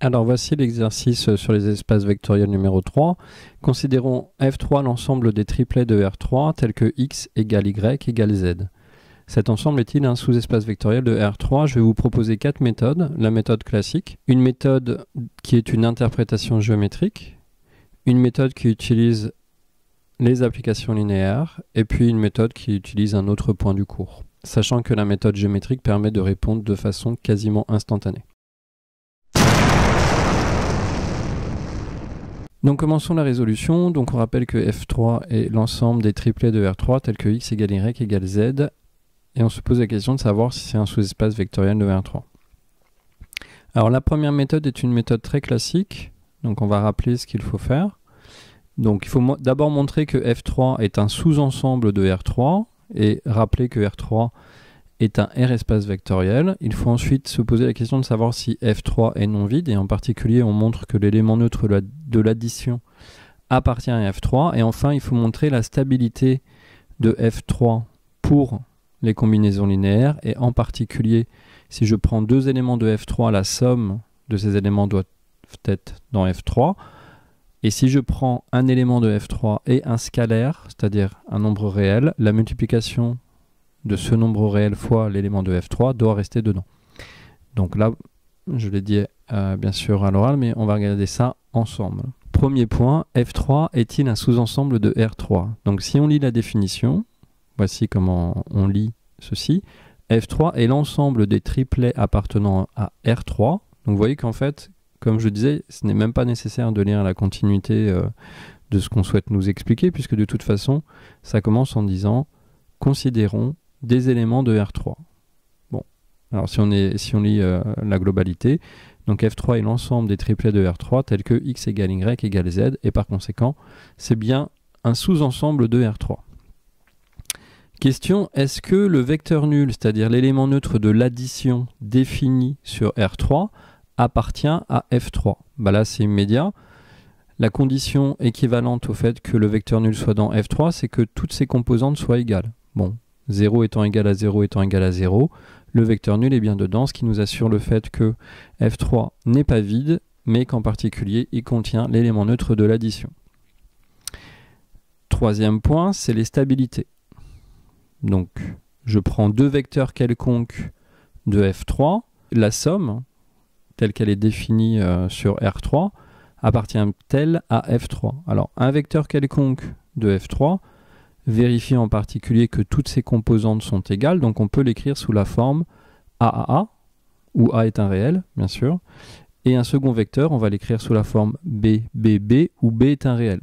Alors voici l'exercice sur les espaces vectoriels numéro 3. Considérons F3 l'ensemble des triplets de R3 tels que x égale y égale z. Cet ensemble est-il un sous-espace vectoriel de R3? Je vais vous proposer 4 méthodes. La méthode classique, une méthode qui est une interprétation géométrique, une méthode qui utilise les applications linéaires et puis une méthode qui utilise un autre point du cours, sachant que la méthode géométrique permet de répondre de façon quasiment instantanée. Donc commençons la résolution. Donc on rappelle que F3 est l'ensemble des triplets de R3 tels que x égale y égale z. Et on se pose la question de savoir si c'est un sous-espace vectoriel de R3. Alors la première méthode est une méthode très classique. Donc on va rappeler ce qu'il faut faire. Donc il faut d'abord montrer que F3 est un sous-ensemble de R3 et rappeler que R3 est un R-espace vectoriel. Il faut ensuite se poser la question de savoir si F3 est non vide, et en particulier on montre que l'élément neutre de l'addition appartient à F3. Et enfin il faut montrer la stabilité de F3 pour les combinaisons linéaires, et en particulier si je prends deux éléments de F3, la somme de ces éléments doit être dans F3, et si je prends un élément de F3 et un scalaire, c'est-à-dire un nombre réel, la multiplication de ce nombre réel fois l'élément de F3 doit rester dedans. Donc là, je l'ai dit bien sûr à l'oral, mais on va regarder ça ensemble. Premier point, F3 est-il un sous-ensemble de R3? Donc si on lit la définition, voici comment on lit ceci. F3 est l'ensemble des triplets appartenant à R3. Donc vous voyez qu'en fait, comme je disais, ce n'est même pas nécessaire de lire la continuité de ce qu'on souhaite nous expliquer, puisque de toute façon, ça commence en disant « Considérons des éléments de R3 ». Bon, alors si on lit la globalité, donc F3 est l'ensemble des triplets de R3 tels que x égale y égale z, et par conséquent, c'est bien un sous-ensemble de R3. Question, est-ce que le vecteur nul, c'est-à-dire l'élément neutre de l'addition défini sur R3, appartient à F3? Bah là, c'est immédiat. La condition équivalente au fait que le vecteur nul soit dans F3, c'est que toutes ses composantes soient égales. Bon, 0 étant égal à 0 étant égal à 0, le vecteur nul est bien dedans, ce qui nous assure le fait que F3 n'est pas vide, mais qu'en particulier, il contient l'élément neutre de l'addition. Troisième point, c'est les stabilités. Donc, je prends deux vecteurs quelconques de F3. La somme, telle qu'elle est définie sur R3, appartient-elle à F3? Alors, un vecteur quelconque de F3 vérifie en particulier que toutes ses composantes sont égales, donc on peut l'écrire sous la forme AAA, où A est un réel, bien sûr. Et un second vecteur, on va l'écrire sous la forme BBB, où B est un réel.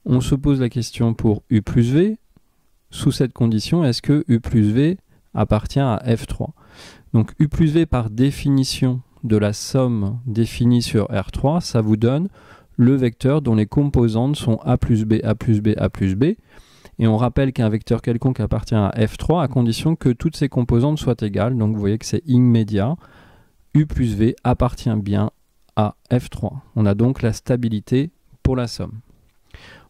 On se pose la question pour U plus V. Sous cette condition, est-ce que U plus V appartient à F3? Donc U plus V, par définition de la somme définie sur R3, ça vous donne le vecteur dont les composantes sont A plus B, A plus B, A plus B. Et on rappelle qu'un vecteur quelconque appartient à F3 à condition que toutes ses composantes soient égales. Donc vous voyez que c'est immédiat. U plus V appartient bien à F3. On a donc la stabilité pour la somme.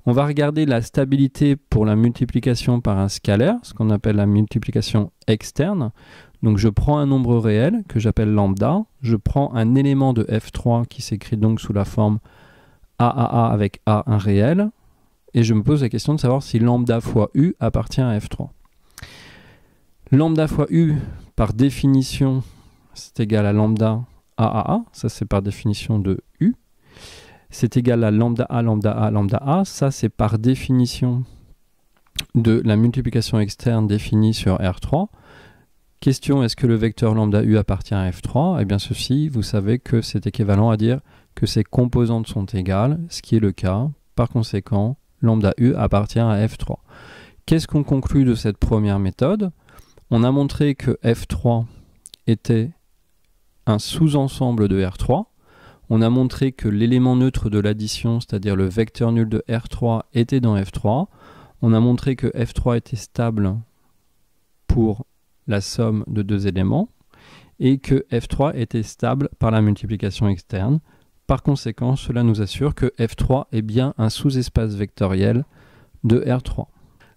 On va regarder la stabilité pour la multiplication par un scalaire, ce qu'on appelle la multiplication externe. Donc je prends un nombre réel que j'appelle lambda, je prends un élément de F3 qui s'écrit donc sous la forme AAA avec A un réel, et je me pose la question de savoir si lambda fois U appartient à F3. Lambda fois U, par définition, c'est égal à lambda AAA, ça c'est par définition de U. C'est égal à lambda A, lambda A, lambda A. Ça, c'est par définition de la multiplication externe définie sur R3. Question, est-ce que le vecteur lambda U appartient à F3? Eh bien, ceci, vous savez que c'est équivalent à dire que ses composantes sont égales, ce qui est le cas. Par conséquent, lambda U appartient à F3. Qu'est-ce qu'on conclut de cette première méthode? On a montré que F3 était un sous-ensemble de R3. On a montré que l'élément neutre de l'addition, c'est-à-dire le vecteur nul de R3, était dans F3. On a montré que F3 était stable pour la somme de deux éléments et que F3 était stable par la multiplication externe. Par conséquent, cela nous assure que F3 est bien un sous-espace vectoriel de R3.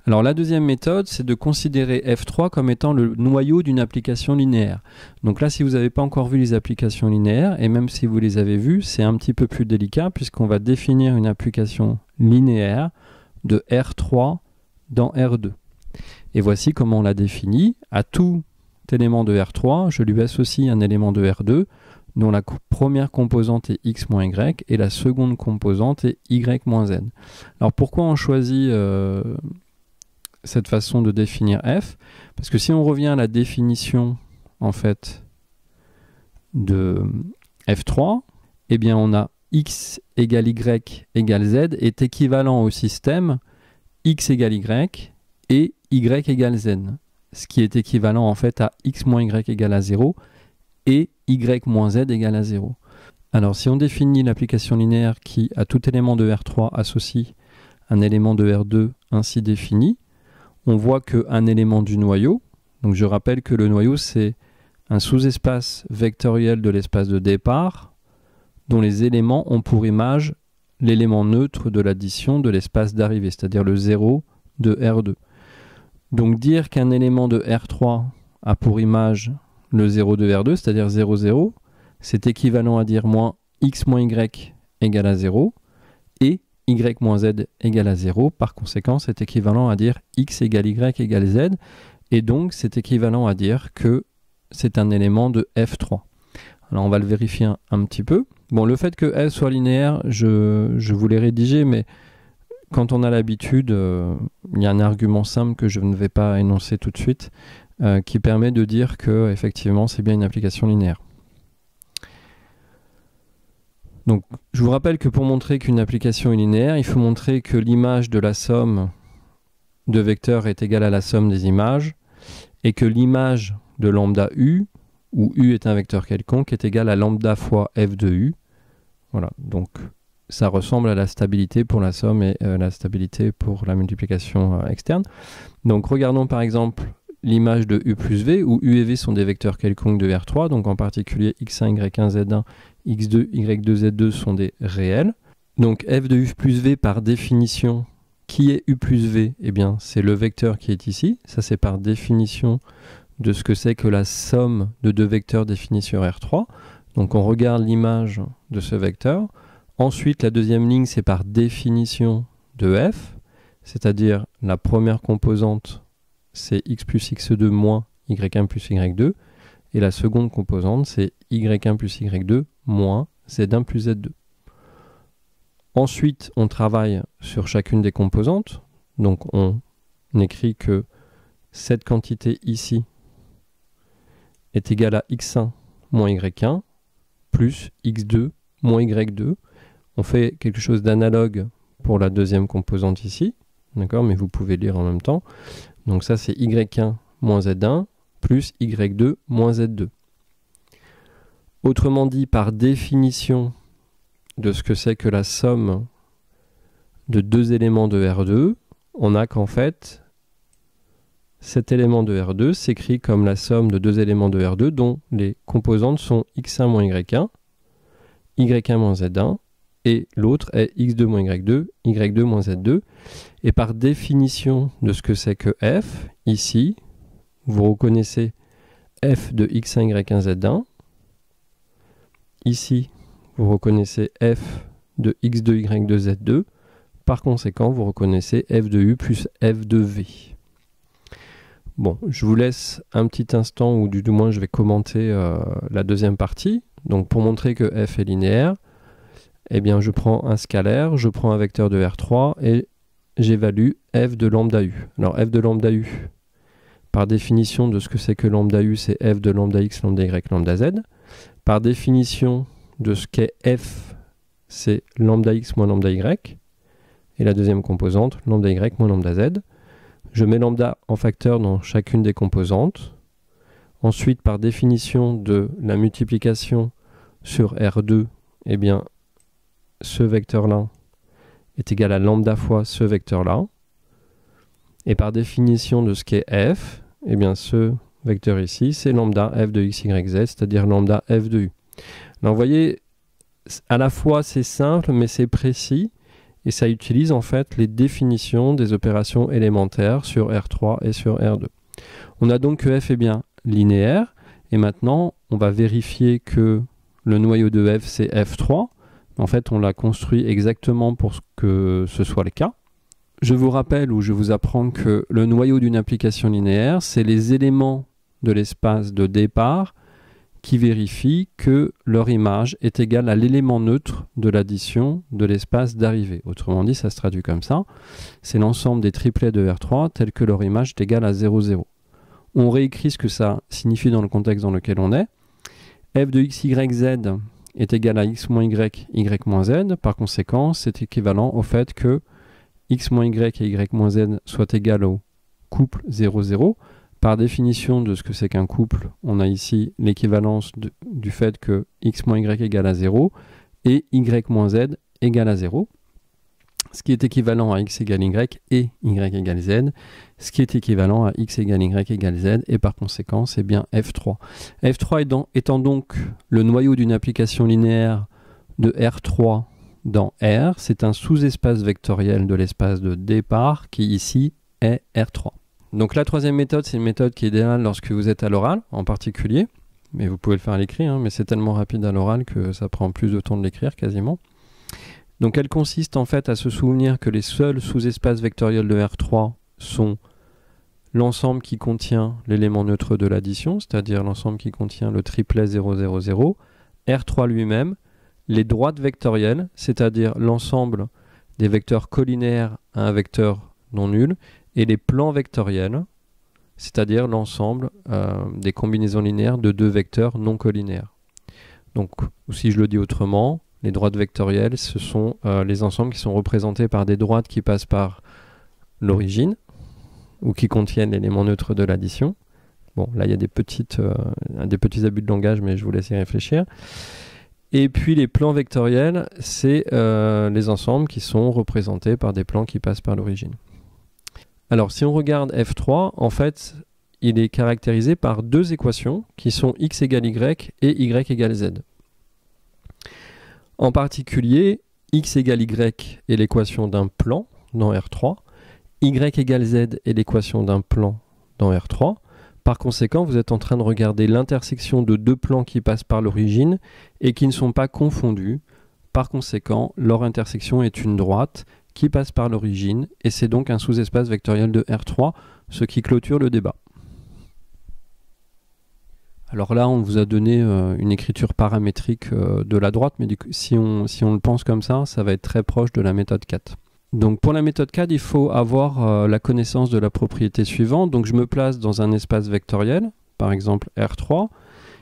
Alors la deuxième méthode, c'est de considérer F3 comme étant le noyau d'une application linéaire. Donc là, si vous n'avez pas encore vu les applications linéaires, et même si vous les avez vues, c'est un petit peu plus délicat puisqu'on va définir une application linéaire de R3 dans R2. Et voici comment on la définit. À tout élément de R3, je lui associe un élément de R2 dont la première composante est x moins y et la seconde composante est y moins z. Alors pourquoi on choisit cette façon de définir f? Parce que si on revient à la définition en fait de f3, eh bien on a x égale y égale z est équivalent au système x égale y et y égale z, ce qui est équivalent en fait à x moins y égale à 0 et y moins z égale à 0. Alors si on définit l'application linéaire qui, à tout élément de R3, associe un élément de R2 ainsi défini, on voit qu'un élément du noyau, donc je rappelle que le noyau c'est un sous-espace vectoriel de l'espace de départ dont les éléments ont pour image l'élément neutre de l'addition de l'espace d'arrivée, c'est-à-dire le 0 de R2. Donc dire qu'un élément de R3 a pour image le 0 de R2, c'est-à-dire 0, 0, c'est équivalent à dire moins x moins y égale à 0 et y moins z égale à 0. Par conséquent, c'est équivalent à dire x égale y égale z. Et donc, c'est équivalent à dire que c'est un élément de F3. Alors, on va le vérifier un petit peu. Bon, le fait que F soit linéaire, je vous l'ai rédigé, mais quand on a l'habitude, il y a un argument simple que je ne vais pas énoncer tout de suite, qui permet de dire que effectivement c'est bien une application linéaire. Donc je vous rappelle que pour montrer qu'une application est linéaire, il faut montrer que l'image de la somme de vecteurs est égale à la somme des images et que l'image de lambda u, où u est un vecteur quelconque, est égale à lambda fois f de u. Voilà, donc ça ressemble à la stabilité pour la somme et la stabilité pour la multiplication externe. Donc regardons par exemple l'image de u plus v, où u et v sont des vecteurs quelconques de R3, donc en particulier x1, y1, z1, x2, y2, z2 sont des réels. Donc f de u plus v par définition, qui est u plus v? Eh bien c'est le vecteur qui est ici, ça c'est par définition de ce que c'est que la somme de deux vecteurs définis sur R3. Donc on regarde l'image de ce vecteur. Ensuite la deuxième ligne c'est par définition de f, c'est-à-dire la première composante c'est x plus x2 moins y1 plus y2. Et la seconde composante, c'est y1 plus y2 moins z1 plus z2. Ensuite, on travaille sur chacune des composantes. Donc, on écrit que cette quantité ici est égale à x1 moins y1 plus x2 moins y2. On fait quelque chose d'analogue pour la deuxième composante ici. D'accord, mais vous pouvez lire en même temps. Donc ça c'est y1 moins z1 plus y2 moins z2. Autrement dit, par définition de ce que c'est que la somme de deux éléments de R2, on a qu'en fait, cet élément de R2 s'écrit comme la somme de deux éléments de R2 dont les composantes sont x1 moins y1, y1 moins z1, et l'autre est x2 moins y2, y2 moins z2. Et par définition de ce que c'est que f, ici, vous reconnaissez f de x1, y1, z1. Ici, vous reconnaissez f de x2, y2, z2. Par conséquent, vous reconnaissez f de u plus f de v. Bon, je vous laisse un petit instant, ou du moins je vais commenter la deuxième partie. Donc pour montrer que f est linéaire, eh bien je prends un scalaire, je prends un vecteur de R3 et j'évalue f de lambda u. Alors f de lambda u, par définition de ce que c'est que lambda u, c'est f de lambda x, lambda y, lambda z. Par définition de ce qu'est f, c'est lambda x moins lambda y. Et la deuxième composante, lambda y moins lambda z. Je mets lambda en facteur dans chacune des composantes. Ensuite, par définition de la multiplication sur R2, eh bien, ce vecteur-là est égal à lambda fois ce vecteur-là. Et par définition de ce qu'est f, eh bien, ce vecteur ici, c'est lambda f de x, y, z, c'est-à-dire lambda f de u. Alors, vous voyez, à la fois c'est simple, mais c'est précis. et ça utilise en fait les définitions des opérations élémentaires sur R3 et sur R2. On a donc que f est bien linéaire, et maintenant on va vérifier que le noyau de f c'est F3. En fait, on l'a construit exactement pour que ce soit le cas. Je vous rappelle ou je vous apprends que le noyau d'une application linéaire, c'est les éléments de l'espace de départ qui vérifient que leur image est égale à l'élément neutre de l'addition de l'espace d'arrivée. Autrement dit, ça se traduit comme ça. C'est l'ensemble des triplets de R3 tels que leur image est égale à 0, 0. On réécrit ce que ça signifie dans le contexte dans lequel on est. F de x, y, z est égal à x moins y, y moins z. Par conséquent, c'est équivalent au fait que x moins y et y moins z soient égal au couple 0, 0. Par définition de ce que c'est qu'un couple, on a ici l'équivalence du fait que x moins y égale à 0 et y moins z égale à 0. Ce qui est équivalent à x égale y et y égale z, ce qui est équivalent à x égale y égale z, et par conséquent, c'est bien F3. F3 étant donc le noyau d'une application linéaire de R3 dans R, c'est un sous-espace vectoriel de l'espace de départ qui ici est R3. Donc la troisième méthode, c'est une méthode qui est idéale lorsque vous êtes à l'oral en particulier, mais vous pouvez le faire à l'écrit, mais c'est tellement rapide à l'oral que ça prend plus de temps de l'écrire quasiment. Donc elle consiste en fait à se souvenir que les seuls sous-espaces vectoriels de R3 sont l'ensemble qui contient l'élément neutre de l'addition, c'est-à-dire l'ensemble qui contient le triplet 0, 0, 0, R3 lui-même, les droites vectorielles, c'est-à-dire l'ensemble des vecteurs collinéaires à un vecteur non nul, et les plans vectoriels, c'est-à-dire l'ensemble des combinaisons linéaires de deux vecteurs non collinéaires. Donc, si je le dis autrement, les droites vectorielles, ce sont les ensembles qui sont représentés par des droites qui passent par l'origine, ou qui contiennent l'élément neutre de l'addition. Bon, là, il y a des petits abus de langage, mais je vous laisse y réfléchir. Et puis, les plans vectoriels, c'est les ensembles qui sont représentés par des plans qui passent par l'origine. Alors, si on regarde F3, en fait, il est caractérisé par deux équations qui sont x égale y et y égale z. En particulier, x égale y est l'équation d'un plan dans R3, y égale z est l'équation d'un plan dans R3. Par conséquent, vous êtes en train de regarder l'intersection de deux plans qui passent par l'origine et qui ne sont pas confondus. Par conséquent, leur intersection est une droite qui passe par l'origine et c'est donc un sous-espace vectoriel de R3, ce qui clôture le débat. Alors là, on vous a donné une écriture paramétrique de la droite, mais si on le pense comme ça, ça va être très proche de la méthode 4. Donc pour la méthode 4, il faut avoir la connaissance de la propriété suivante. Donc je me place dans un espace vectoriel, par exemple R3.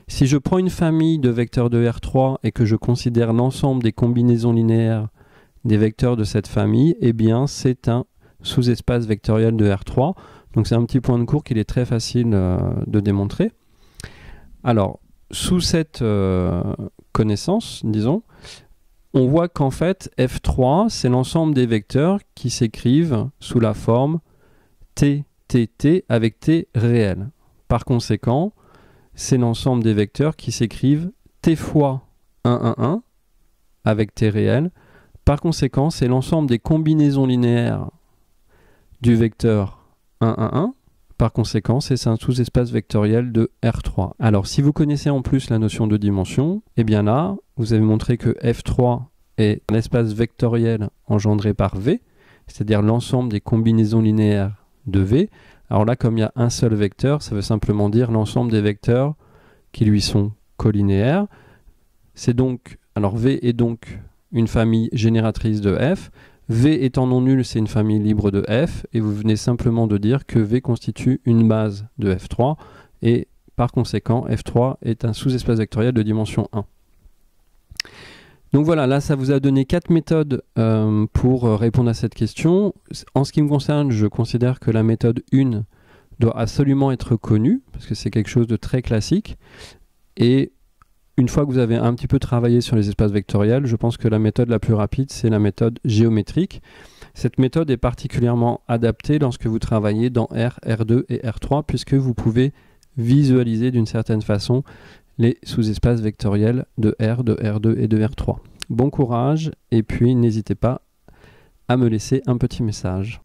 Si je prends une famille de vecteurs de R3 et que je considère l'ensemble des combinaisons linéaires des vecteurs de cette famille, eh bien c'est un sous-espace vectoriel de R3. Donc c'est un petit point de cours qu'il est très facile de démontrer. Alors, sous cette connaissance, disons, on voit qu'en fait, F3, c'est l'ensemble des vecteurs qui s'écrivent sous la forme T, T, T avec T réel. Par conséquent, c'est l'ensemble des vecteurs qui s'écrivent T fois 1, 1, 1 avec T réel. Par conséquent, c'est l'ensemble des combinaisons linéaires du vecteur 1, 1, 1. Par conséquent, c'est un sous-espace vectoriel de R3. Alors, si vous connaissez en plus la notion de dimension, eh bien là, vous avez montré que F3 est un espace vectoriel engendré par V, c'est-à-dire l'ensemble des combinaisons linéaires de V. Alors là, comme il y a un seul vecteur, ça veut simplement dire l'ensemble des vecteurs qui lui sont collinéaires. C'est donc, alors V est donc une famille génératrice de F. V étant non nul, c'est une famille libre de F, et vous venez simplement de dire que V constitue une base de F3, et par conséquent, F3 est un sous-espace vectoriel de dimension 1. Donc voilà, là ça vous a donné 4 méthodes pour répondre à cette question. En ce qui me concerne, je considère que la méthode 1 doit absolument être connue, parce que c'est quelque chose de très classique, et une fois que vous avez un petit peu travaillé sur les espaces vectoriels, je pense que la méthode la plus rapide, c'est la méthode géométrique. Cette méthode est particulièrement adaptée lorsque vous travaillez dans R, R2 et R3, puisque vous pouvez visualiser d'une certaine façon les sous-espaces vectoriels de R, de R2 et de R3. Bon courage, et puis n'hésitez pas à me laisser un petit message.